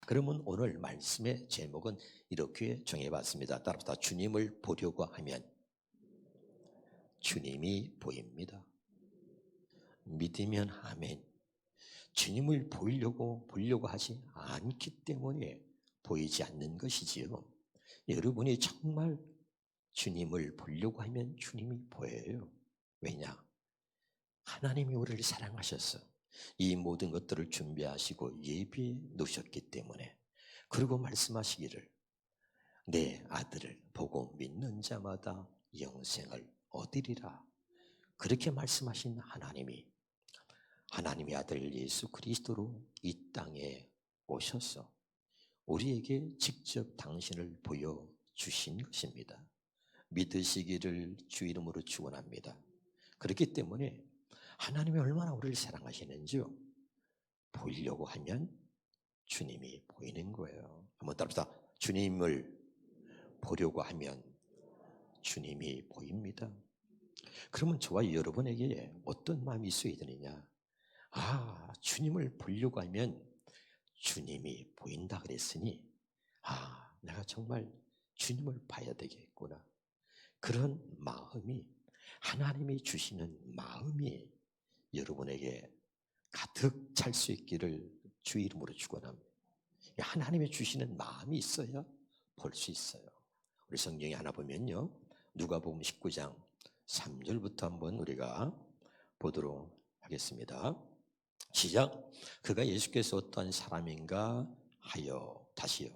그러면 오늘 말씀의 제목은 이렇게 정해봤습니다. 따라서 주님을 보려고 하면 주님이 보입니다. 믿으면 아멘. 주님을 보려고 하지 않기 때문에 보이지 않는 것이지요. 여러분이 정말 주님을 보려고 하면 주님이 보여요. 왜냐? 하나님이 우리를 사랑하셔서 이 모든 것들을 준비하시고 예비해 놓으셨기 때문에, 그리고 말씀하시기를 내 아들을 보고 믿는 자마다 영생을 얻으리라. 그렇게 말씀하신 하나님이 하나님의 아들 예수 그리스도로 이 땅에 오셔서 우리에게 직접 당신을 보여주신 것입니다. 믿으시기를 주 이름으로 축원합니다. 그렇기 때문에 하나님이 얼마나 우리를 사랑하시는지요, 보이려고 하면 주님이 보이는 거예요. 한번 따라합시다. 주님을 보려고 하면 주님이 보입니다. 그러면 저와 여러분에게 어떤 마음이 있어야 되느냐? 주님을 보려고 하면 주님이 보인다 그랬으니 내가 정말 주님을 봐야 되겠구나. 그런 마음이, 하나님이 주시는 마음이 여러분에게 가득 찰 수 있기를 주 이름으로 축원합니다. 하나님이 주시는 마음이 있어야 볼 수 있어요. 우리 성경에 하나 보면요, 누가복음 19장 3절부터 한번 우리가 보도록 하겠습니다. 시작. 그가 예수께서 어떠한 사람인가 하여, 다시요.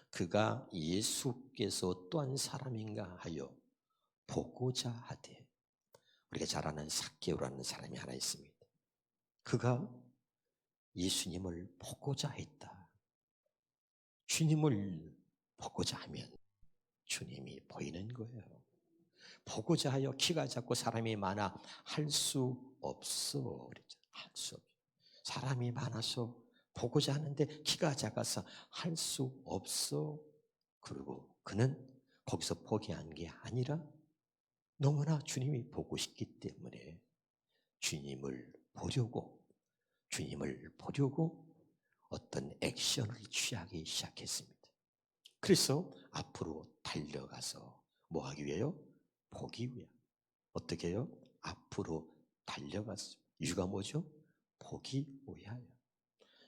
그가 예수께서 어떠한 사람인가 하여 보고자 하되. 우리가 잘 아는 삭개오라는 사람이 하나 있습니다. 그가 예수님을 보고자 했다. 주님을 보고자 하면 주님이 보이는 거예요. 보고자 하여 키가 작고 사람이 많아 할 수 없어. 할 수 없어. 사람이 많아서 보고자 하는데 키가 작아서 할 수 없어. 그리고 그는 거기서 포기한 게 아니라 너무나 주님이 보고 싶기 때문에 주님을 보려고 어떤 액션을 취하기 시작했습니다. 그래서 앞으로 달려가서 뭐 하기 위해요? 보기 위해. 어떻게 해요? 앞으로 달려갔습니다. 이유가 뭐죠? 보기 위하여.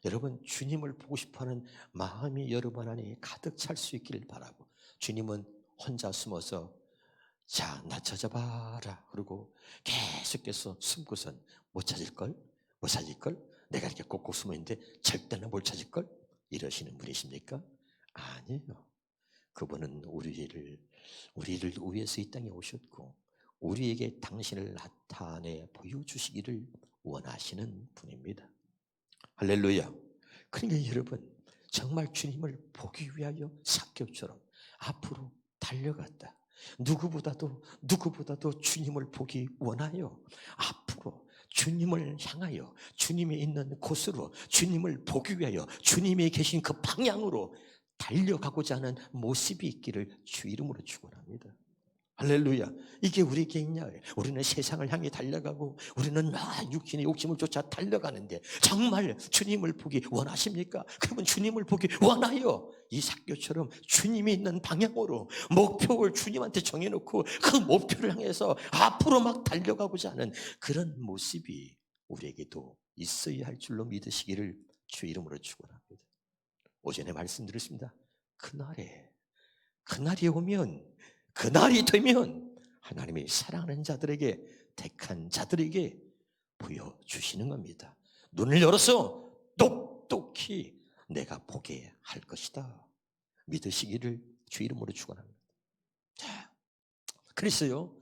여러분, 주님을 보고 싶어하는 마음이 여러분 안에 가득 찰 수 있기를 바라고, 주님은 혼자 숨어서 자, 나 찾아봐라 그러고 계속해서 숨고선 못 찾을걸? 내가 이렇게 꼭꼭 숨어있는데 절대나 못 찾을걸? 이러시는 분이십니까? 아니에요. 그분은 우리를 위해서 이 땅에 오셨고 우리에게 당신을 나타내 보여주시기를 원하시는 분입니다. 할렐루야. 그러니까 여러분, 정말 주님을 보기 위하여 삭개오처럼 앞으로 달려갔다. 누구보다도 주님을 보기 원하여 앞으로 주님을 향하여, 주님이 있는 곳으로 주님을 보기 위하여 주님이 계신 그 방향으로 달려가고자 하는 모습이 있기를 주 이름으로 축원합니다. 할렐루야. 이게 우리에게 있냐? 우리는 세상을 향해 달려가고 우리는 육신의 욕심을 쫓아 달려가는데 정말 주님을 보기 원하십니까? 그러면 주님을 보기 원하여 이 삭개오처럼 주님이 있는 방향으로 목표를 주님한테 정해놓고 그 목표를 향해서 앞으로 막 달려가고자 하는 그런 모습이 우리에게도 있어야 할 줄로 믿으시기를 주 이름으로 축원합니다. 오전에 말씀드렸습니다. 그날이 오면, 그날이 되면 하나님이 사랑하는 자들에게, 택한 자들에게 보여주시는 겁니다. 눈을 열어서 똑똑히 내가 보게 할 것이다. 믿으시기를 주 이름으로 축원합니다. 자, 그래서요,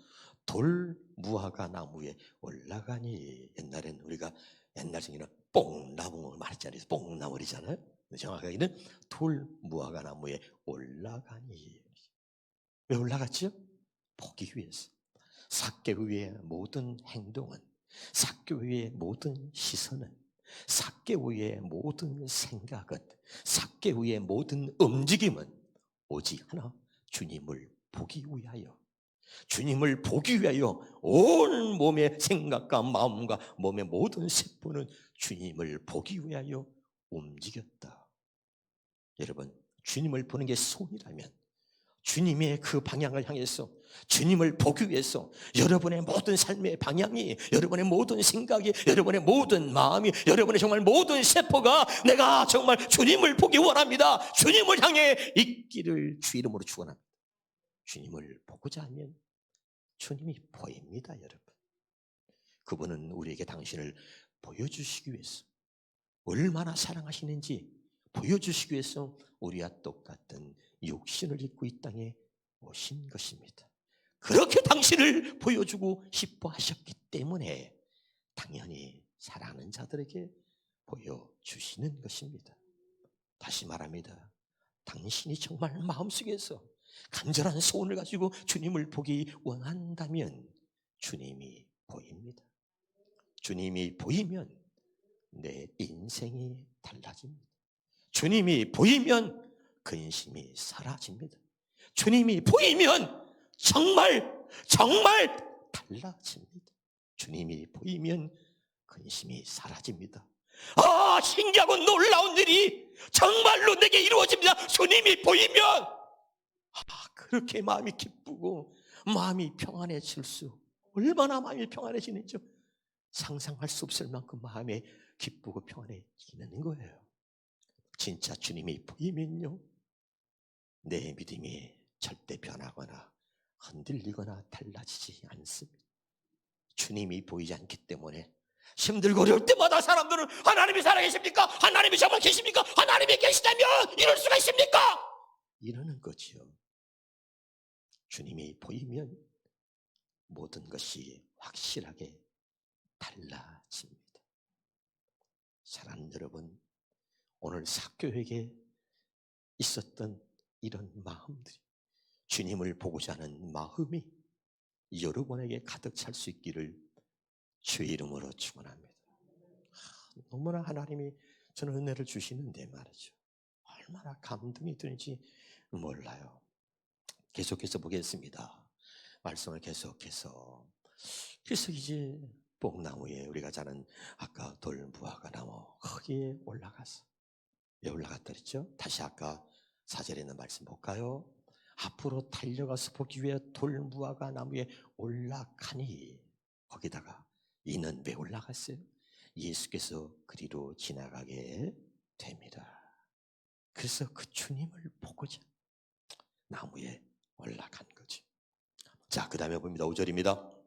돌 무화과 나무에 올라가니, 옛날에는 우리가 옛날 생에는 뽕나무 말자리에서 뽕나물이잖아요. 정확하게는 돌 무화과 나무에 올라가니. 왜 올라갔죠? 보기 위해서. 삭개오의 모든 행동은, 삭개오의 모든 시선은, 삭개오의 모든 생각은, 삭개오의 모든 움직임은 오직 하나, 주님을 보기 위하여, 주님을 보기 위하여 온 몸의 생각과 마음과 몸의 모든 세포는 주님을 보기 위하여 움직였다. 여러분, 주님을 보는 게 소원이라면 주님의 그 방향을 향해서 주님을 보기 위해서 여러분의 모든 삶의 방향이, 여러분의 모든 생각이, 여러분의 모든 마음이, 여러분의 정말 모든 세포가 내가 정말 주님을 보기 원합니다, 주님을 향해 있기를 주 이름으로 축원합니다. 주님을 보고자 하면 주님이 보입니다. 여러분, 그분은 우리에게 당신을 보여주시기 위해서, 얼마나 사랑하시는지 보여주시기 위해서 우리와 똑같은 육신을 입고 이 땅에 오신 것입니다. 그렇게 당신을 보여주고 싶어 하셨기 때문에 당연히 사랑하는 자들에게 보여주시는 것입니다. 다시 말합니다. 당신이 정말 마음속에서 간절한 소원을 가지고 주님을 보기 원한다면 주님이 보입니다. 주님이 보이면 내 인생이 달라집니다. 주님이 보이면 근심이 사라집니다. 주님이 보이면 정말 달라집니다. 주님이 보이면 근심이 사라집니다. 아, 신기하고 놀라운 일이 정말로 내게 이루어집니다. 주님이 보이면 그렇게 마음이 기쁘고 마음이 평안해질 수, 얼마나 마음이 평안해지는지 상상할 수 없을 만큼 마음이 기쁘고 평안해지는 거예요. 진짜 주님이 보이면요, 내 믿음이 절대 변하거나 흔들리거나 달라지지 않습니다. 주님이 보이지 않기 때문에 힘들고 어려울 때마다 사람들은 하나님이 살아계십니까? 하나님이 정말 계십니까? 하나님이 계시다면 이럴 수가 있습니까? 이러는 거지요. 주님이 보이면 모든 것이 확실하게 달라집니다. 사랑하는 여러분, 오늘 삭개오에게 있었던 이런 마음들이, 주님을 보고자 하는 마음이 여러분에게 가득 찰 수 있기를 주의 이름으로 축원합니다. 너무나 하나님이 저는 은혜를 주시는데 말이죠, 얼마나 감동이 드는지 몰라요. 계속해서 보겠습니다. 말씀을 계속해서. 그래서 이제 뽕나무에 우리가 자는 아까 돌무화과 나무 거기에 올라가서, 왜 올라갔다 그랬죠? 다시 아까 4절에 있는 말씀 볼까요? 앞으로 달려가서 보기 위해 돌무화과 나무에 올라가니, 거기다가 이는 왜 올라갔어요? 예수께서 그리로 지나가게 됩니다. 그래서 그 주님을 보고자 나무에 올라간 거지. 자, 그 다음에 봅니다. 5절입니다.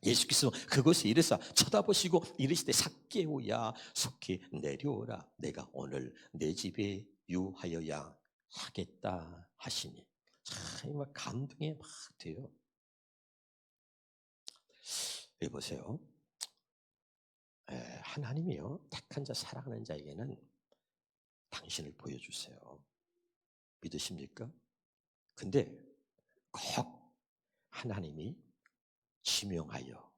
예수께서 그곳에 이르사 쳐다보시고 이르시되 삭개오야 속히 내려오라, 내가 오늘 내 집에 유하여야 하겠다 하시니. 참 감동이 막 돼요. 여기 보세요. 하나님이요, 택한 자 사랑하는 자에게는 당신을 보여주세요. 믿으십니까? 근데 꼭 하나님이 지명하여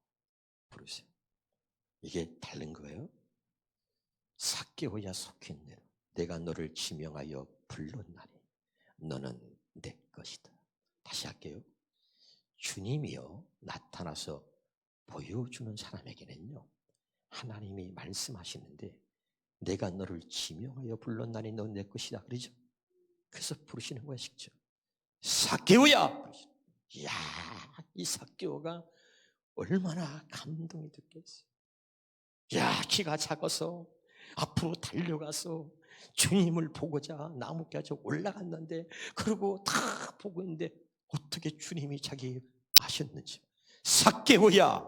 부르세요. 이게 다른 거예요. 삭개오야 속히 내려, 내가 너를 지명하여 불렀나니 너는 내 것이다. 다시 할게요. 주님이요 나타나서 보여주는 사람에게는요, 하나님이 말씀하시는데 내가 너를 지명하여 불렀나니 너는 내 것이다 그러죠. 그래서 부르시는 거야. 직접 삭개오야. 이야, 이 삭개오가 얼마나 감동이 듣겠어요. 야, 키가 작아서 앞으로 달려가서 주님을 보고자 나무까지 올라갔는데, 그리고 다 보고 있는데 어떻게 주님이 자기 아셨는지, 삭개오야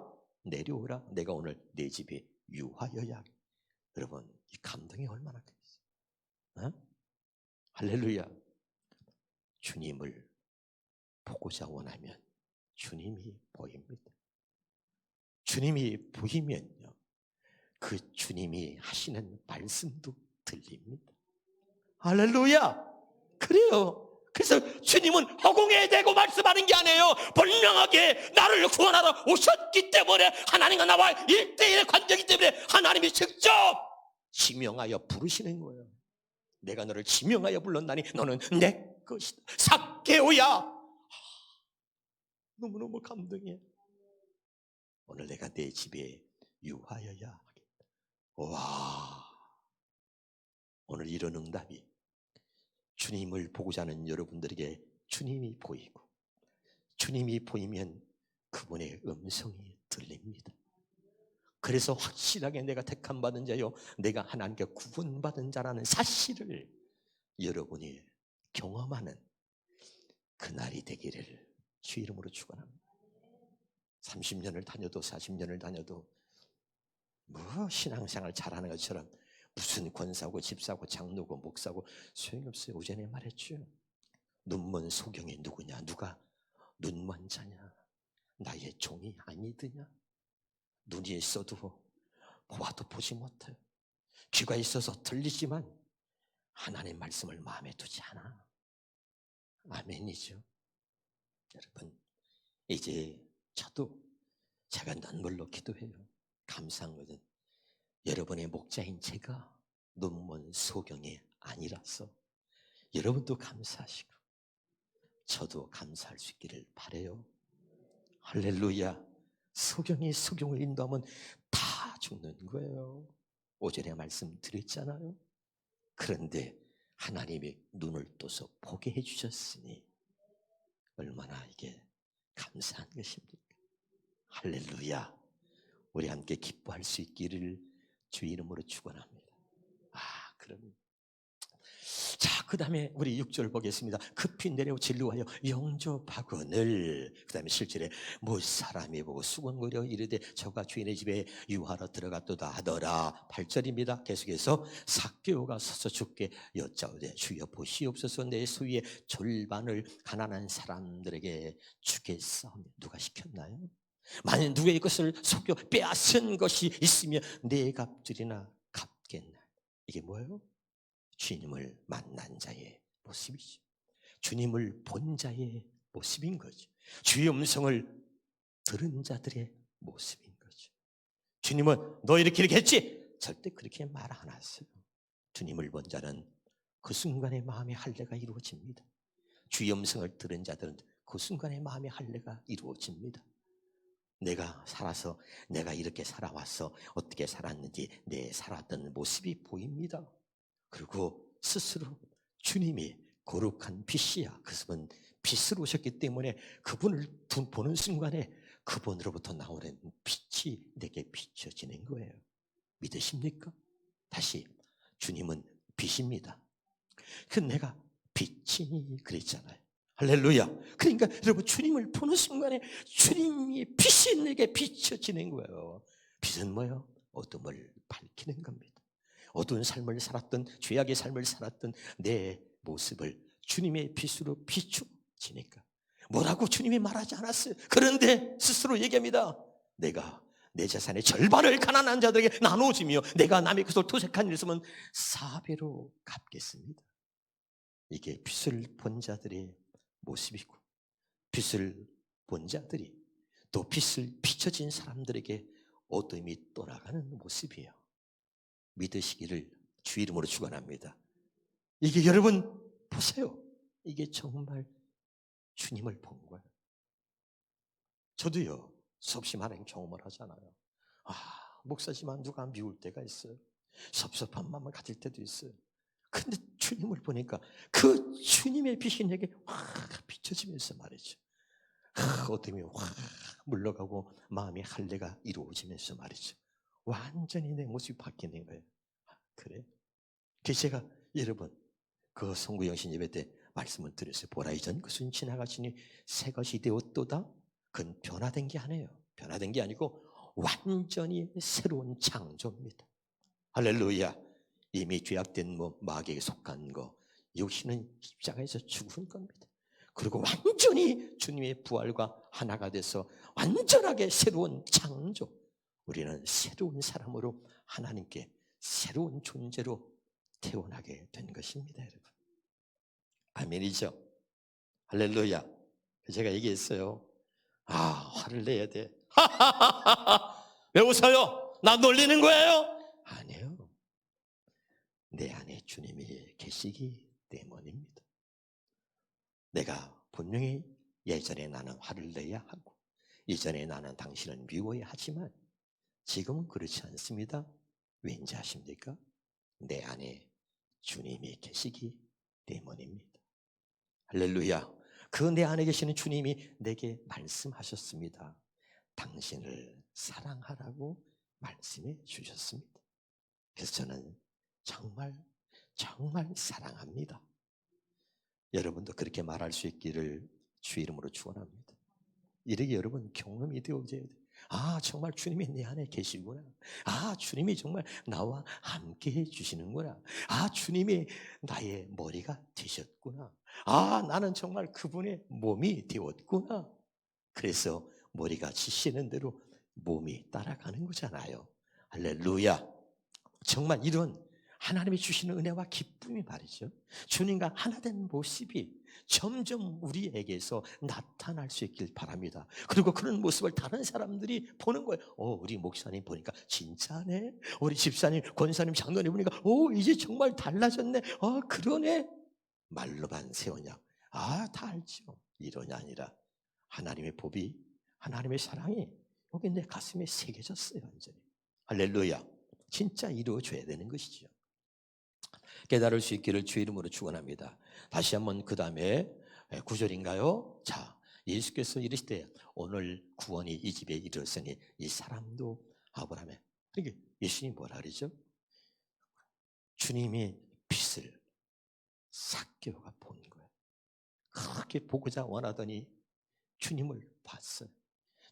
내려오라, 내가 오늘 내 집에 유하여야. 여러분, 이 감동이 얼마나 크겠어요. 할렐루야. 주님을 보고자 원하면 주님이 보입니다. 주님이 보이면요, 그 주님이 하시는 말씀도 들립니다. 할렐루야. 그래요. 그래서 주님은 허공에 대고 말씀하는 게 아니에요. 분명하게 나를 구원하러 오셨기 때문에, 하나님과 나와 1대1의 관계이기 때문에 하나님이 직접 지명하여 부르시는 거예요. 내가 너를 지명하여 불렀나니 너는 내 것이다. 삭개오야. 너무너무 감동이에요. 오늘 내가 내 집에 유하여야 하겠다. 와, 오늘 이런 응답이 주님을 보고자 하는 여러분들에게 주님이 보이고, 주님이 보이면 그분의 음성이 들립니다. 그래서 확실하게 내가 택함 받은 자요, 내가 하나님께 구분받은 자라는 사실을 여러분이 경험하는 그날이 되기를 주 이름으로 축원합니다. 30년을 다녀도 40년을 다녀도 뭐 신앙생활 잘하는 것처럼 무슨 권사고 집사고 장로고 목사고 소용이 없어요. 오전에 말했죠. 눈먼 소경이 누구냐? 누가 눈먼 자냐? 나의 종이 아니더냐? 눈이 있어도 보아도 보지 못해. 귀가 있어서 들리지만 하나님의 말씀을 마음에 두지 않아. 아멘이죠. 여러분, 이제 저도 제가 눈물로 기도해요. 감사한 것은 여러분의 목자인 제가 눈먼 소경이 아니라서 여러분도 감사하시고 저도 감사할 수 있기를 바라요. 할렐루야. 소경이 소경을 인도하면 다 죽는 거예요. 오전에 말씀드렸잖아요. 그런데 하나님이 눈을 떠서 보게 해주셨으니 얼마나 이게 감사한 것입니까? 할렐루야. 우리 함께 기뻐할 수 있기를 주 이름으로 축원합니다. 그럼 자, 그 다음에 우리 6절 보겠습니다. 급히 내려 진루하여 영접하거늘. 그 다음에 7절에 못 사람이 보고 수군거려 이르되 저가 주인의 집에 유하러 들어갔도다 하더라. 8절입니다. 계속해서 삭개오가 서서 주께 여짜오되 주여 보시옵소서 내 소유의 절반을 가난한 사람들에게 주겠사오니. 누가 시켰나요? 만약 누구의 것을 속여 빼앗은 것이 있으면 네 값줄이나 갚겠나. 이게 뭐예요? 주님을 만난 자의 모습이죠. 주님을 본 자의 모습인 거죠. 주의 음성을 들은 자들의 모습인 거죠. 주님은 너 이렇게 했지? 절대 그렇게 말 안 하세요. 주님을 본 자는 그 순간에 마음의 할례가 이루어집니다. 주의 음성을 들은 자들은 그 순간에 마음의 할례가 이루어집니다. 내가 살아서 내가 이렇게 살아왔어 어떻게 살았는지 내 살았던 모습이 보입니다. 그리고 스스로 주님이 거룩한 빛이야. 그분은 빛으로 오셨기 때문에 그분을 보는 순간에 그분으로부터 나오는 빛이 내게 비춰지는 거예요. 믿으십니까? 다시 주님은 빛입니다. 그 내가 빛이니 그랬잖아요. 할렐루야. 그러니까 여러분 주님을 보는 순간에 주님이 빛이 내게 비춰지는 거예요. 빛은 뭐예요? 어둠을 밝히는 겁니다. 어두운 삶을 살았던 죄악의 삶을 살았던 내 모습을 주님의 빛으로 비춰지니까 뭐라고 주님이 말하지 않았어요. 그런데 스스로 얘기합니다. 내가 내 재산의 절반을 가난한 자들에게 나눠주며 내가 남의 것을 토색한 일 있으면 4배로 갚겠습니다. 이게 빛을 본 자들의 모습이고 빛을 본 자들이 또 빛을 비춰진 사람들에게 어둠이 떠나가는 모습이에요. 믿으시기를 주 이름으로 축원합니다. 이게 여러분 보세요. 이게 정말 주님을 본 거예요. 저도요 수없이 많은 경험을 하잖아요. 목사지만 누가 미울 때가 있어요. 섭섭한 마음을 가질 때도 있어요. 근데 주님을 보니까 그 주님의 빛이 내게 확 비춰지면서 말이죠. 어둠이 확 물러가고 마음의 할례가 이루어지면서 말이죠. 완전히 내 모습이 바뀌는 거예요. 그래? 그래서 제가 여러분 그 성구영신 예배 때 말씀을 드렸어요. 보라 이전 것은 지나가시니 새 것이 되었도다. 그건 변화된 게 아니에요. 변화된 게 아니고 완전히 새로운 창조입니다. 할렐루야. 이미 죄악된 마귀에게 속한 거 육신은 십자가에서 죽은 겁니다. 그리고 완전히 주님의 부활과 하나가 돼서 완전하게 새로운 창조. 우리는 새로운 사람으로 하나님께 새로운 존재로 태어나게 된 것입니다, 여러분. 아멘이죠? 할렐루야. 제가 얘기했어요. 화를 내야 돼. 왜 웃어요? 나 놀리는 거예요? 아니에요. 내 안에 주님이 계시기 때문입니다. 내가 분명히 예전에 나는 화를 내야 하고 이전에 나는 당신을 미워야 하지만 지금은 그렇지 않습니다. 왠지 아십니까? 내 안에 주님이 계시기 때문입니다. 할렐루야. 그 내 안에 계시는 주님이 내게 말씀하셨습니다. 당신을 사랑하라고 말씀해 주셨습니다. 그래서 저는 정말 사랑합니다. 여러분도 그렇게 말할 수 있기를 주 이름으로 축원합니다. 이렇게 여러분 경험이 되어져야 돼요. 아, 정말 주님이 내 안에 계시구나. 아, 주님이 정말 나와 함께 해주시는구나. 아, 주님이 나의 머리가 되셨구나. 아, 나는 정말 그분의 몸이 되었구나. 그래서 머리가 지시는 대로 몸이 따라가는 거잖아요. 할렐루야. 정말 이런 하나님이 주시는 은혜와 기쁨이 말이죠. 주님과 하나된 모습이 점점 우리에게서 나타날 수 있길 바랍니다. 그리고 그런 모습을 다른 사람들이 보는 거예요. 우리 목사님 보니까 진짜네. 우리 집사님, 권사님, 장로님 보니까 이제 정말 달라졌네. 그러네. 말로만 세우냐. 다 알죠. 이론이 아니라 하나님의 법이, 하나님의 사랑이 여기 내 가슴에 새겨졌어요. 완전히. 할렐루야. 진짜 이루어져야 되는 것이죠. 깨달을 수 있기를 주 이름으로 축원합니다. 다시 한번 그 다음에 9절인가요? 자, 예수께서 이르시되 오늘 구원이 이 집에 이르렀으니 이 사람도 아브라함의, 그러니까 예수님이 뭐라 그러죠? 주님의 빛을 삭개오가 본 거예요. 그렇게 보고자 원하더니 주님을 봤어요.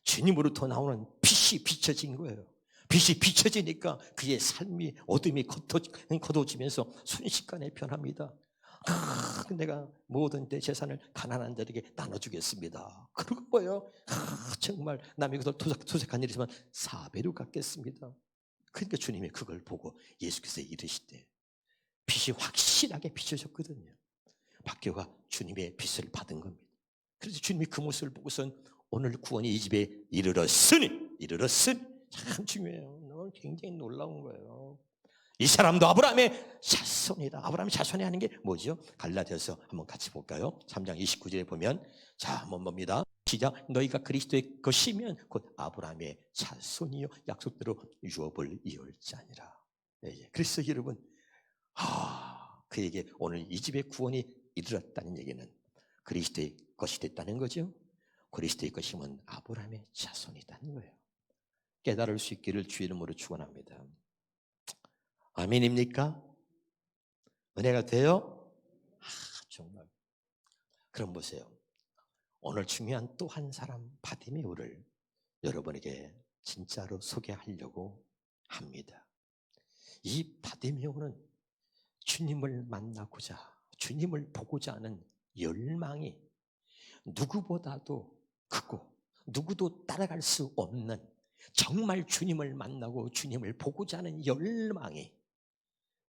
주님으로부터 나오는 빛이 비춰진 거예요. 빛이 비춰지니까 그의 삶이 어둠이 걷어지면서 순식간에 변합니다. 내가 모든 내 재산을 가난한 자에게 나눠주겠습니다. 그러고 뭐예요? 정말 남의 것을 토색한 일이지만 4배로 갚겠습니다. 그러니까 주님이 그걸 보고 예수께서 이르시되 빛이 확실하게 비춰졌거든요. 박교가 주님의 빛을 받은 겁니다. 그래서 주님이 그 모습을 보고선 오늘 구원이 이 집에 이르렀으니 참 중요해요. 너무 굉장히 놀라운 거예요. 이 사람도 아브라함의 자손이다. 아브라함의 자손이 하는 게 뭐죠? 갈라디아서 한번 같이 볼까요? 3장 29절에 보면 자, 한번 봅니다. 시작. 너희가 그리스도의 것이면 곧 아브라함의 자손이요 약속대로 유업을 이을 자니라. 그래서 여러분, 그에게 오늘 이 집의 구원이 이르렀다는 얘기는 그리스도의 것이 됐다는 거죠. 그리스도의 것이면 아브라함의 자손이라는 거예요. 깨달을 수 있기를 주 이름으로 축원합니다. 아멘입니까? 은혜가 돼요? 정말. 그럼 보세요. 오늘 중요한 또 한 사람 바디메오를 여러분에게 진짜로 소개하려고 합니다. 이 바디메오는 주님을 만나고자, 주님을 보고자 하는 열망이 누구보다도 크고 누구도 따라갈 수 없는, 정말 주님을 만나고 주님을 보고자 하는 열망이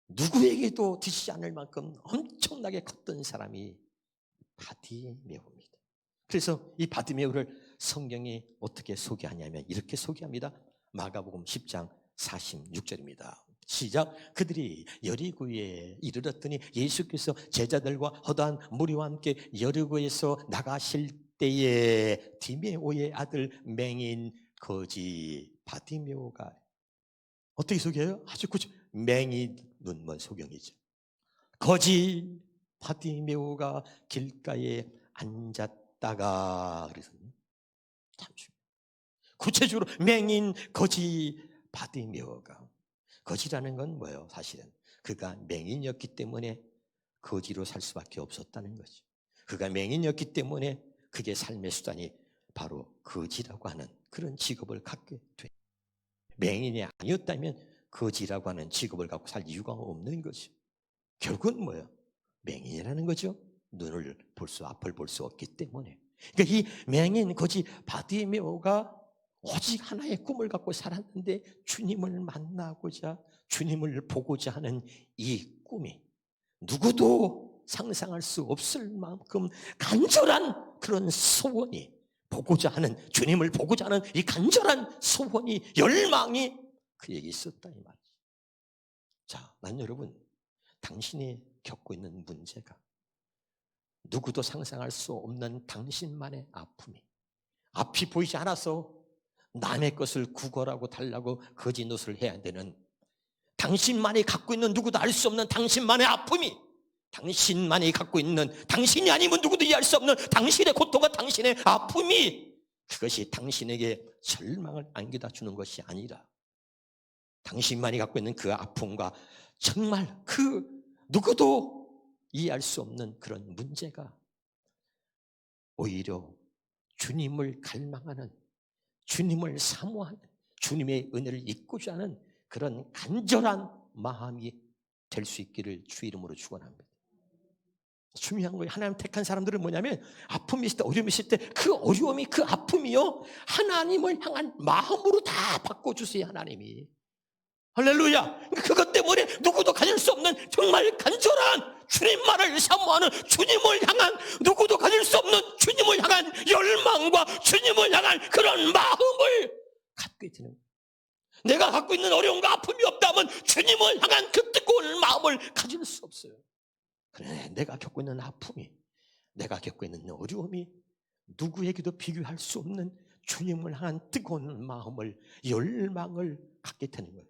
누구에게도 뒤지지 않을 만큼 엄청나게 컸던 사람이 바디메오입니다. 그래서 이 바디메오를 성경이 어떻게 소개하냐면 이렇게 소개합니다. 마가복음 10장 46절입니다. 시작. 그들이 여리고에 이르렀더니 예수께서 제자들과 허다한 무리와 함께 여리고에서 나가실 때에 디메오의 아들 맹인 거지 바디메오가 어떻게 소개해요? 아주 그죠. 맹인 눈먼 소경이죠. 거지 바디메오가 길가에 앉았다가, 그래서 참 구체적으로 맹인 거지 바디메오가, 거지라는 건 뭐예요? 사실은 그가 맹인이었기 때문에 거지로 살 수밖에 없었다는 거죠. 그가 맹인이었기 때문에 그게 삶의 수단이 바로 거지라고 하는 그런 직업을 갖게 돼. 맹인이 아니었다면 거지라고 하는 직업을 갖고 살 이유가 없는 거죠. 결국은 뭐예요? 맹인이라는 거죠. 눈을 볼 수, 앞을 볼 수 없기 때문에. 그러니까 이 맹인 거지 바디메오가 오직 하나의 꿈을 갖고 살았는데 주님을 만나고자, 주님을 보고자 하는 이 꿈이 누구도 상상할 수 없을 만큼 간절한 그런 소원이, 보고자 하는, 주님을 보고자 하는 이 간절한 소원이, 열망이 그에게 있었다 이 말이죠. 자, 난 여러분, 당신이 겪고 있는 문제가, 누구도 상상할 수 없는 당신만의 아픔이, 앞이 보이지 않아서 남의 것을 구걸하고 달라고 거짓 노릇을 해야 되는, 당신만이 갖고 있는 누구도 알 수 없는 당신만의 아픔이 당신만이 갖고 있는, 당신이 아니면 누구도 이해할 수 없는 당신의 고통과 당신의 아픔이, 그것이 당신에게 절망을 안겨다 주는 것이 아니라 당신만이 갖고 있는 그 아픔과 정말 그 누구도 이해할 수 없는 그런 문제가 오히려 주님을 갈망하는, 주님을 사모하는, 주님의 은혜를 잊고자 하는 그런 간절한 마음이 될 수 있기를 주 이름으로 축원합니다. 중요한 거예요. 하나님 택한 사람들은 뭐냐면 아픔이 있을 때, 어려움이 있을 때 그 어려움이, 그 아픔이요, 하나님을 향한 마음으로 다 바꿔주세요. 하나님이. 할렐루야. 그것 때문에 누구도 가질 수 없는 정말 간절한 주님만을 사모하는, 주님을 향한, 누구도 가질 수 없는 주님을 향한 열망과 주님을 향한 그런 마음을 갖게 되는 거예요. 내가 갖고 있는 어려움과 아픔이 없다면 주님을 향한 그 뜨거운 마음을 가질 수 없어요. 그래, 내가 겪고 있는 아픔이, 내가 겪고 있는 어려움이 누구에게도 비교할 수 없는 주님을 향한 뜨거운 마음을, 열망을 갖게 되는 거예요.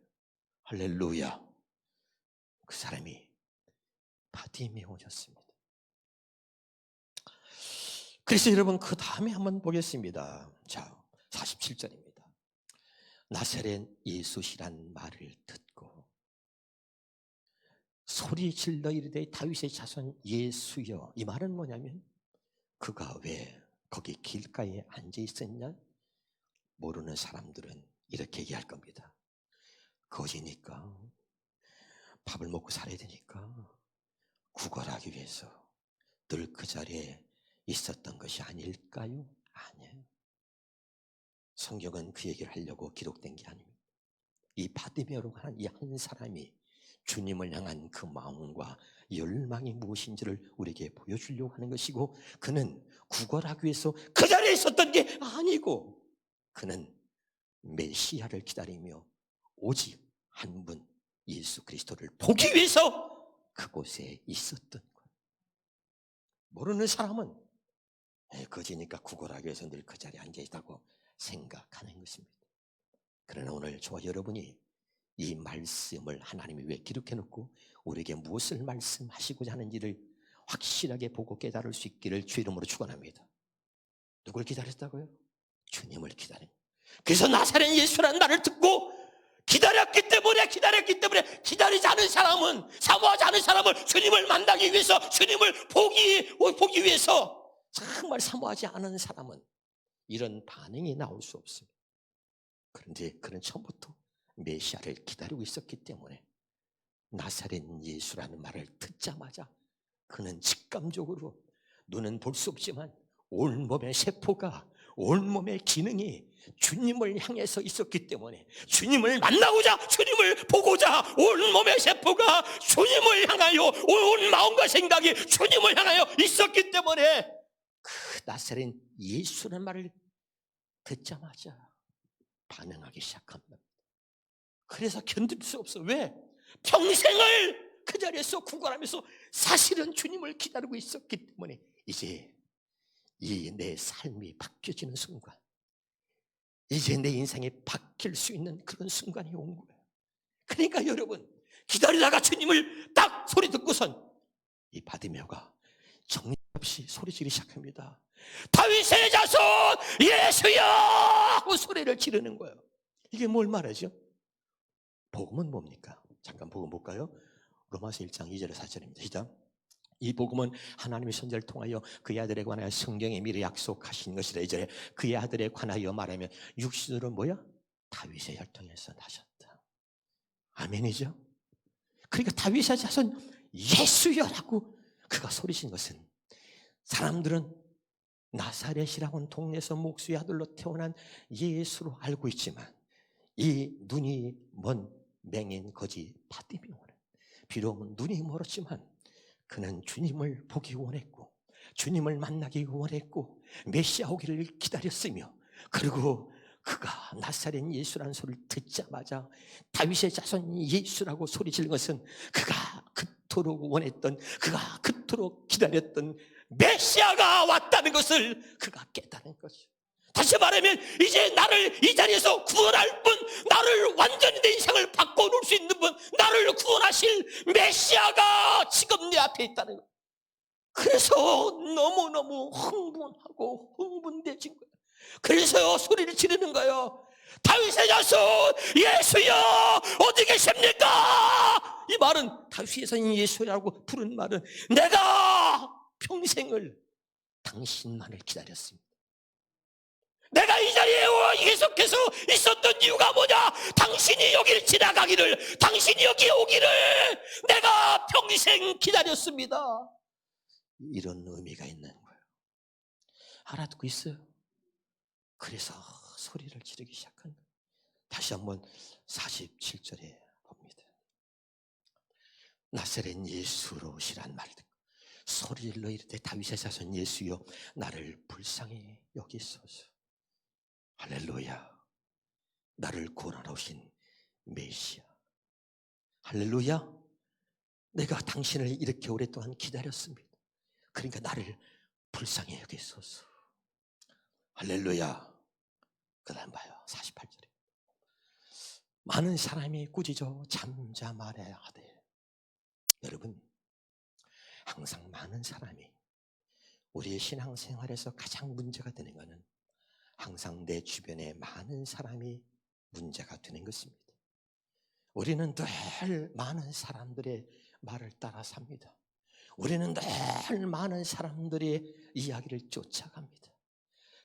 할렐루야. 그 사람이 바디메오였습니다. 그래서 여러분, 그 다음에 한번 보겠습니다. 자, 47절입니다. 나사렛 예수시란 말을 듣고 소리 질러 이르되 다윗의 자손 예수여. 이 말은 뭐냐면, 그가 왜 거기 길가에 앉아 있었냐? 모르는 사람들은 이렇게 얘기할 겁니다. 거지니까, 밥을 먹고 살아야 되니까 구걸하기 위해서 늘 그 자리에 있었던 것이 아닐까요? 아니에요. 성경은 그 얘기를 하려고 기록된 게 아닙니다. 이 바디메오로 하는 이 한 사람이 주님을 향한 그 마음과 열망이 무엇인지를 우리에게 보여주려고 하는 것이고, 그는 구걸하기 위해서 그 자리에 있었던 게 아니고, 그는 메시아를 기다리며 오직 한 분 예수 그리스도를 보기 위해서 그곳에 있었던 거예요. 모르는 사람은 거지니까 구걸하기 위해서 늘 그 자리에 앉아있다고 생각하는 것입니다. 그러나 오늘 저와 여러분이 이 말씀을 하나님이 왜 기록해놓고 우리에게 무엇을 말씀하시고자 하는지를 확실하게 보고 깨달을 수 있기를 주 이름으로 축원합니다. 누굴 기다렸다고요? 주님을 기다린. 그래서 나사렛 예수라는 말을 듣고 기다렸기 때문에 기다리지 않은 사람은, 사모하지 않은 사람은 주님을 만나기 위해서, 주님을 보기 위해서 정말 사모하지 않은 사람은 이런 반응이 나올 수 없습니다. 그런데 그는 처음부터 메시아를 기다리고 있었기 때문에 나사렛 예수라는 말을 듣자마자 그는 직감적으로, 눈은 볼 수 없지만 온몸의 세포가, 온몸의 기능이 주님을 향해서 있었기 때문에, 주님을 만나고자, 주님을 보고자 온몸의 세포가 주님을 향하여, 온 마음과 생각이 주님을 향하여 있었기 때문에 그 나사렛 예수라는 말을 듣자마자 반응하기 시작합니다. 그래서 견딜 수 없어. 왜? 평생을 그 자리에서 구걸하면서 사실은 주님을 기다리고 있었기 때문에 이제 이 내 삶이 바뀌어지는 순간, 이제 내 인생이 바뀔 수 있는 그런 순간이 온 거예요. 그러니까 여러분, 기다리다가 주님을 딱 소리 듣고선 이 바디메오가 정신없이 소리지르기 시작합니다. 다윗의 자손 예수여! 하고 소리를 지르는 거예요. 이게 뭘 말하죠? 복음은 뭡니까? 잠깐 복음 볼까요? 로마서 1장 2절 4절입니다. 시작. 이 복음은 하나님의 선지자를 통하여 그의 아들에 관하여 성경에 미리 약속하신 것이라. 이제 그의 아들에 관하여 말하면 육신으로 뭐야? 다윗의 혈통에서 나셨다. 아멘이죠? 그러니까 다윗의 자손 예수여라고 그가 소리친 것은, 사람들은 나사렛이라고 하는 동네에서 목수의 아들로 태어난 예수로 알고 있지만, 이 눈이 먼 맹인 거지 바디메오는 비록 눈이 멀었지만 그는 주님을 보기 원했고, 주님을 만나기 원했고, 메시아 오기를 기다렸으며, 그리고 그가 나사렛 예수라는 소리를 듣자마자 다윗의 자손 예수라고 소리 지른 것은 그가 그토록 원했던, 그가 그토록 기다렸던 메시아가 왔다는 것을 그가 깨달은 거죠. 다시 말하면 이제 나를 이 자리에서 구원할 분, 나를 완전히 내 인생을 바꿔놓을 수 있는 분, 나를 구원하실 메시아가 지금 내 앞에 있다는 거예요. 그래서 너무너무 흥분하고 흥분돼진 거예요. 그래서 소리를 지르는 거예요. 다윗의 자손 예수여 어디 계십니까? 이 말은 다윗의 자손 예수라고 부른 말은 내가 평생을 당신만을 기다렸습니다. 내가 이 자리에 계속해서 있었던 이유가 뭐냐? 당신이 여기를 지나가기를, 당신이 여기에 오기를 내가 평생 기다렸습니다. 이런 의미가 있는 거예요. 알아듣고 있어요? 그래서 소리를 지르기 시작한 거예요. 다시 한번 47절에 봅니다. 나사렛 예수로 오시란 말을 듣고 소리를 이르되 다윗의 자손 예수여 나를 불쌍히 여기소서. 할렐루야. 나를 구원하러 오신 메시아. 할렐루야. 내가 당신을 이렇게 오랫동안 기다렸습니다. 그러니까 나를 불쌍히 여기소서. 할렐루야. 그 다음 봐요. 48절에 많은 사람이 꾸짖어 잠잠하려 하되. 여러분, 항상 많은 사람이 우리의 신앙생활에서 가장 문제가 되는 것은 항상 내 주변에 많은 사람이 문제가 되는 것입니다. 우리는 늘 많은 사람들의 말을 따라 삽니다. 우리는 늘 많은 사람들의 이야기를 쫓아갑니다.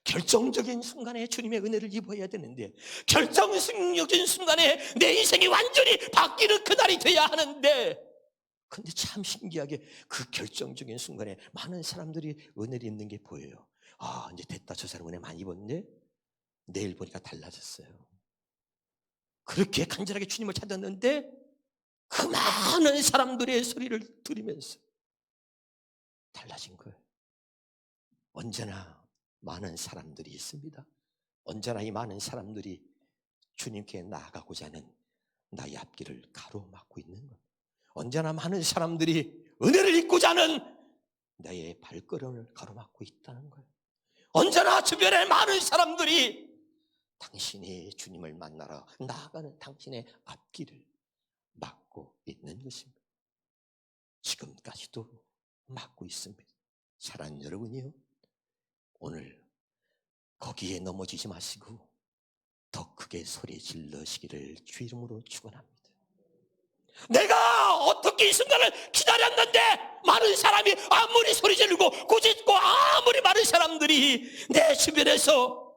결정적인 순간에 주님의 은혜를 입어야 되는데, 결정적인 순간에 내 인생이 완전히 바뀌는 그날이 돼야 하는데, 근데 참 신기하게 그 결정적인 순간에 많은 사람들이 은혜를 입는 게 보여요. 아, 이제 됐다. 저 사람 은혜 많이 입었네. 내일 보니까 달라졌어요. 그렇게 간절하게 주님을 찾았는데 그 많은 사람들의 소리를 들으면서 달라진 거예요. 언제나 많은 사람들이 있습니다. 언제나 이 많은 사람들이 주님께 나아가고자 하는 나의 앞길을 가로막고 있는 것. 언제나 많은 사람들이 은혜를 입고자 하는 나의 발걸음을 가로막고 있다는 거예요. 언제나 주변에 많은 사람들이 당신이 주님을 만나러 나아가는 당신의 앞길을 막고 있는 것입니다. 지금까지도 막고 있습니다. 사랑하는 여러분이요, 오늘 거기에 넘어지지 마시고 더 크게 소리 질러시기를 주 이름으로 축원합니다. 내가 어떻게 이 순간을 기다렸는데 많은 사람이 아무리 소리 지르고 꾸짖고 아무리 많은 사람들이 내 주변에서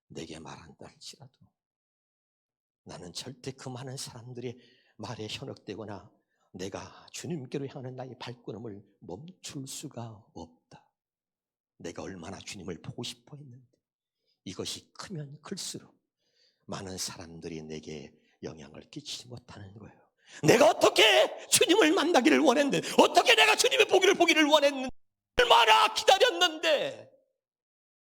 내게 말한다 할지라도 나는 절대 그 많은 사람들의 말에 현혹되거나 내가 주님께로 향하는 나의 발걸음을 멈출 수가 없다. 내가 얼마나 주님을 보고 싶어 했는데 이것이 크면 클수록 많은 사람들이 내게 영향을 끼치지 못하는 거예요. 내가 어떻게 주님을 만나기를 원했는데, 어떻게 내가 주님의 보기를 원했는데, 얼마나 기다렸는데.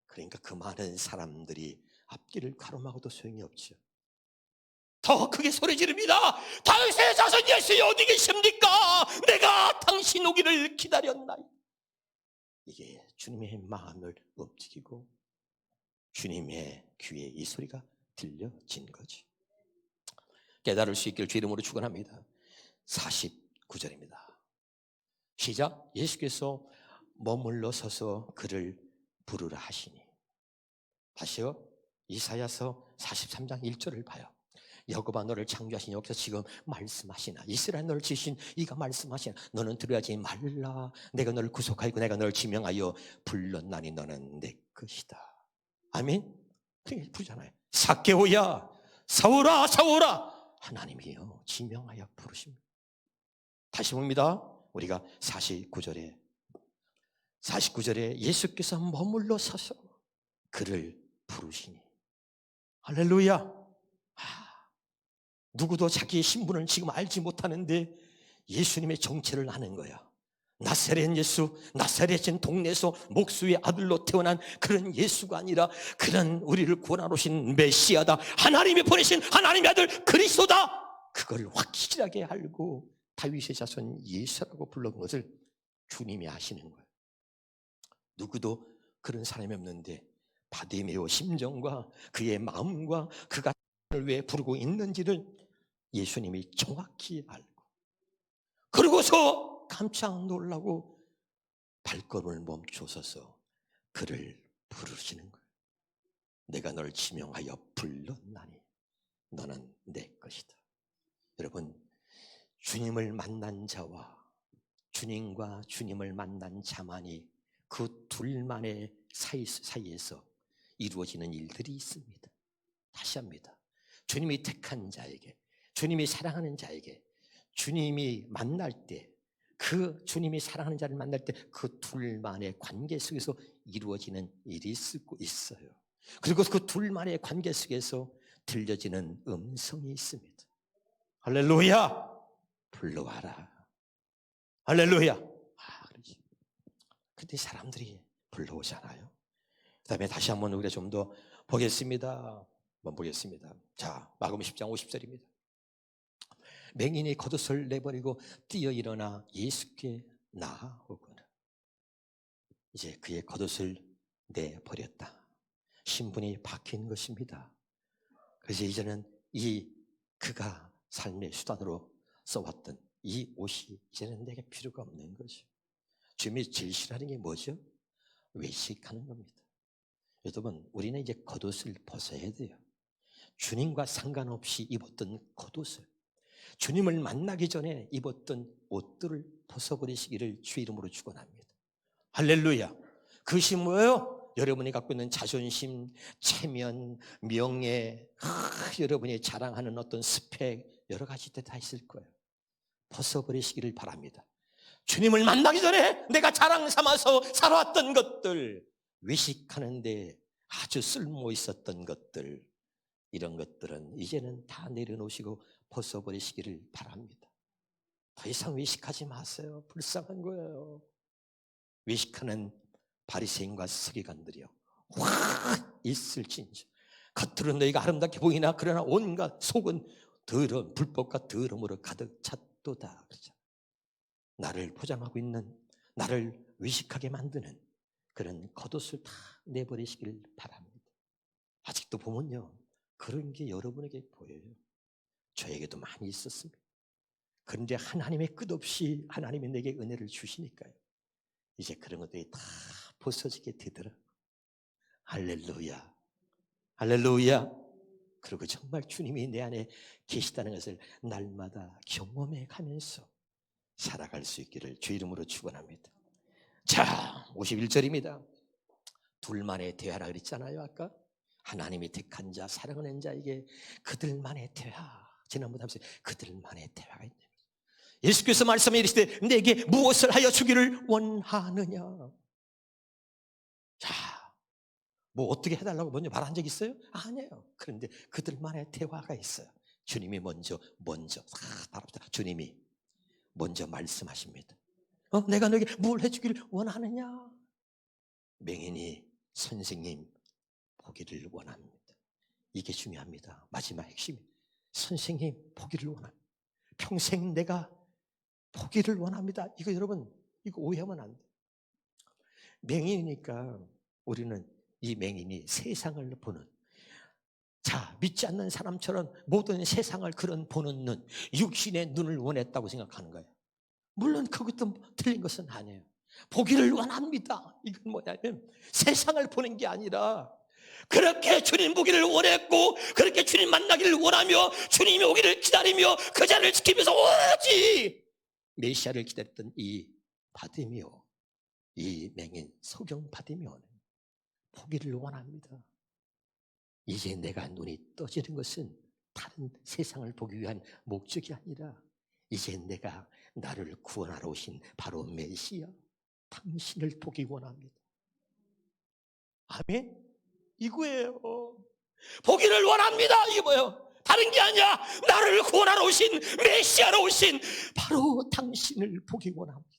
그러니까 그 많은 사람들이 앞길을 가로막아도 소용이 없죠. 더 크게 소리 지릅니다. 다윗의 자손 예수여 어디 계십니까? 내가 당신 오기를 기다렸나이. 이게 주님의 마음을 움직이고 주님의 귀에 이 소리가 들려진 거지. 깨달을 수 있기를 주 이름으로 축원합니다. 49절입니다. 시작. 예수께서 머물러 서서 그를 부르라 하시니. 다시요. 이사야서 43장 1절을 봐요. 야곱아 너를 창조하신 여기서 지금 말씀하시나, 이스라엘 너를 지으신 이가 말씀하시나, 너는 두려워하지 말라. 내가 너를 구속하였고 내가 너를 지명하여 불렀나니 너는 내 것이다. 아멘. 그게 부르잖아요. 삭개오야 사오라 사오라. 하나님이요 지명하여 부르십니다. 다시 봅니다. 우리가 49절에 예수께서 머물러 서서 그를 부르시니. 할렐루야. 누구도 자기의 신분을 지금 알지 못하는데 예수님의 정체를 아는 거야. 나사렛 예수, 나사렛인 동네에서 목수의 아들로 태어난 그런 예수가 아니라 그런 우리를 구원하러 오신 메시아다. 하나님이 보내신 하나님의 아들 그리스도다. 그걸 확실하게 알고 다윗의 자손 예수라고 불른 것을 주님이 아시는 거예요. 누구도 그런 사람이 없는데 바디메오 심정과 그의 마음과 그가 왜 부르고 있는지를 예수님이 정확히 알고, 그러고서 깜짝 놀라고 발걸음을 멈춰서서 그를 부르시는 거예요. 내가 널 지명하여 불렀나니 너는 내 것이다. 여러분, 주님을 만난 자와 주님과 주님을 만난 자만이 그 둘만의 사이에서 이루어지는 일들이 있습니다. 다시 합니다. 주님이 택한 자에게, 주님이 사랑하는 자에게 주님이 만날 때, 그 주님이 사랑하는 자를 만날 때 그 둘만의 관계 속에서 이루어지는 일이 있어요. 그리고 그 둘만의 관계 속에서 들려지는 음성이 있습니다. 할렐루야! 불러와라. 할렐루야! 그러지. 근데 사람들이 불러오잖아요. 그 다음에 다시 한번 우리가 좀 더 보겠습니다. 한번 보겠습니다. 자, 마가복음 10장 50절입니다. 맹인이 겉옷을 내버리고 뛰어 일어나 예수께 나아오거늘. 이제 그의 겉옷을 내버렸다. 신분이 바뀐 것입니다. 그래서 이제는 그가 삶의 수단으로 써왔던 이 옷이 이제는 내게 필요가 없는 거죠. 주님이 제일 싫어하는 게 뭐죠? 외식하는 겁니다. 여러분, 우리는 이제 겉옷을 벗어야 돼요. 주님과 상관없이 입었던 겉옷을, 주님을 만나기 전에 입었던 옷들을 벗어버리시기를 주 이름으로 축원합니다. 할렐루야. 그것이 뭐예요? 여러분이 갖고 있는 자존심, 체면, 명예, 여러분이 자랑하는 어떤 스펙, 여러 가지들 다 있을 거예요. 벗어버리시기를 바랍니다. 주님을 만나기 전에 내가 자랑 삼아서 살아왔던 것들, 외식하는데 아주 쓸모 있었던 것들, 이런 것들은 이제는 다 내려놓으시고 벗어버리시기를 바랍니다. 더 이상 외식하지 마세요. 불쌍한 거예요. 외식하는 바리새인과 서기관들이요, 확 있을진저 겉으로는 너희가 아름답게 보이나 그러나 온갖 속은 더러운 불법과 더러움으로 가득 찼도다. 나를 포장하고 있는, 나를 외식하게 만드는 그런 겉옷을 다 내버리시길 바랍니다. 아직도 보면요, 그런 게 여러분에게 보여요. 저에게도 많이 있었습니다. 그런데 하나님의 끝없이 하나님이 내게 은혜를 주시니까요, 이제 그런 것들이 다 벗어지게 되더라고요. 할렐루야. 할렐루야. 그리고 정말 주님이 내 안에 계시다는 것을 날마다 경험해 가면서 살아갈 수 있기를 주 이름으로 축원합니다. 자, 51절입니다. 둘만의 대화라 그랬잖아요. 아까 하나님이 택한 자, 사랑하는 자에게 그들만의 대화. 지난번에 하면서 그들만의 대화가 있는 거죠. 예수께서 말씀해 이르시되 내게 무엇을 하여 주기를 원하느냐. 자, 뭐 어떻게 해달라고 먼저 말한 적 있어요? 아니에요. 그런데 그들만의 대화가 있어요. 주님이 먼저 바랍니다. 주님이 먼저 말씀하십니다. 내가 너에게 뭘 해주기를 원하느냐? 맹인이 선생님 보기를 원합니다. 이게 중요합니다. 마지막 핵심이 선생님 보기를 원합니다. 평생 내가 보기를 원합니다. 이거 여러분, 이거 오해하면 안 돼요. 맹인이니까 우리는 이 맹인이 세상을 보는, 자, 믿지 않는 사람처럼 모든 세상을 그런 보는 눈, 육신의 눈을 원했다고 생각하는 거예요. 물론 그것도 틀린 것은 아니에요. 보기를 원합니다. 이건 뭐냐면 세상을 보는 게 아니라 그렇게 주님 보기를 원했고 그렇게 주님 만나기를 원하며 주님이 오기를 기다리며 그 자리를 지키면서 오직 메시아를 기다렸던 이 바디메오, 이 맹인 소경 바디메오는 보기를 원합니다. 이제 내가 눈이 떠지는 것은 다른 세상을 보기 위한 목적이 아니라 이제 내가 나를 구원하러 오신 바로 메시아 당신을 보기 원합니다. 아멘? 이거예요. 보기를 원합니다. 이게 뭐예요? 다른 게 아니야. 나를 구원하러 오신 메시아로 오신 바로 당신을 보기 원합니다.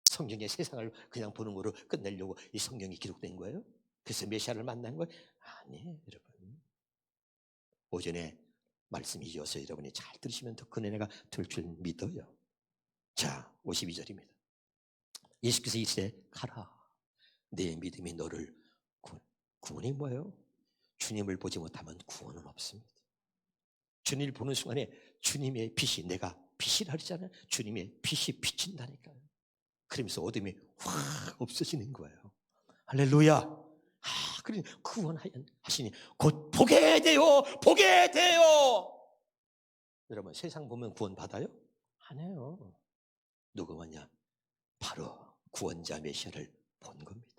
성경의 세상을 그냥 보는 거로 끝내려고 이 성경이 기록된 거예요? 그래서 메시아를 만난 거예요? 아니에요, 여러분. 오전에 말씀이 이어서 여러분이 잘 들으시면 더 큰 은혜가 될 줄 믿어요. 자, 52절입니다. 예수께서 이르시되 가라, 내 믿음이 너를 구원이 뭐예요? 주님을 보지 못하면 구원은 없습니다. 주님을 보는 순간에 주님의 빛이, 내가 빛이라 그러잖아요. 주님의 빛이 비친다니까요. 그러면서 어둠이 확 없어지는 거예요. 할렐루야. 그러니 구원하시니 곧 보게 돼요. 보게 돼요. 여러분, 세상 보면 구원 받아요? 안 해요. 누가 왔냐? 바로 구원자 메시아를 본 겁니다.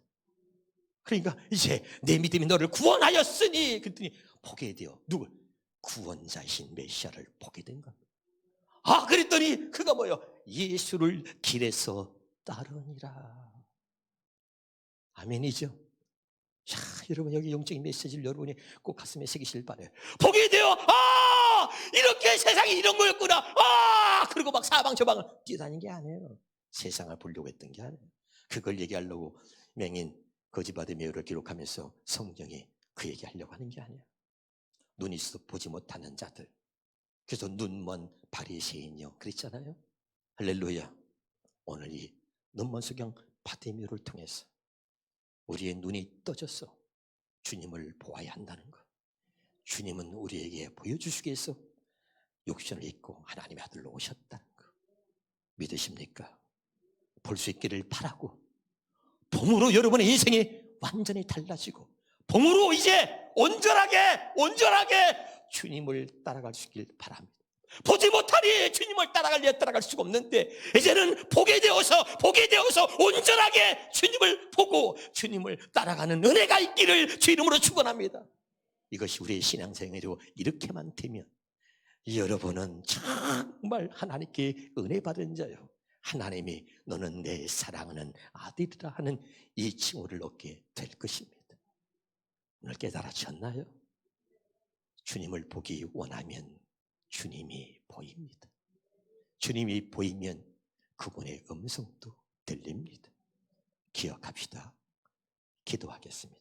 그러니까 이제 내 믿음이 너를 구원하였으니, 그랬더니 보게 돼요. 누굴? 구원자이신 메시아를 보게 된 겁니다. 그랬더니 그가 뭐예요? 예수를 길에서 따르니라. 아멘이죠? 자, 여러분, 여기 영적인 메시지를 여러분이 꼭 가슴에 새기실 바래요. 보게 돼요. 이렇게 세상이 이런 거였구나. 그리고 막 사방 저방을 뛰어다닌 게 아니에요. 세상을 보려고 했던 게 아니에요. 그걸 얘기하려고 맹인 거지바디 메어를 기록하면서 성경이 그 얘기하려고 하는 게 아니에요. 눈이 있어 보지 못하는 자들, 그래서 눈먼 바리새인이요 그랬잖아요. 할렐루야. 오늘 이 눈먼 소경 바디메어를 통해서 우리의 눈이 떠져서 주님을 보아야 한다는 것, 주님은 우리에게 보여주시기 위해서 육신을 입고 하나님의 아들로 오셨다는 것 믿으십니까? 볼 수 있기를 바라고, 봄으로 여러분의 인생이 완전히 달라지고, 봄으로 이제 온전하게 주님을 따라갈 수 있길 바랍니다. 보지 못하니 주님을 따라갈 수가 없는데, 이제는 보게 되어서 온전하게 주님을 보고 주님을 따라가는 은혜가 있기를 주 이름으로 축원합니다. 이것이 우리의 신앙생활이고, 이렇게만 되면 여러분은 정말 하나님께 은혜 받은 자요, 하나님이 너는 내 사랑하는 아들이라 하는 이 칭호를 얻게 될 것입니다. 오늘 깨달아졌나요? 주님을 보기 원하면 주님이 보입니다. 주님이 보이면 그분의 음성도 들립니다. 기억합시다. 기도하겠습니다.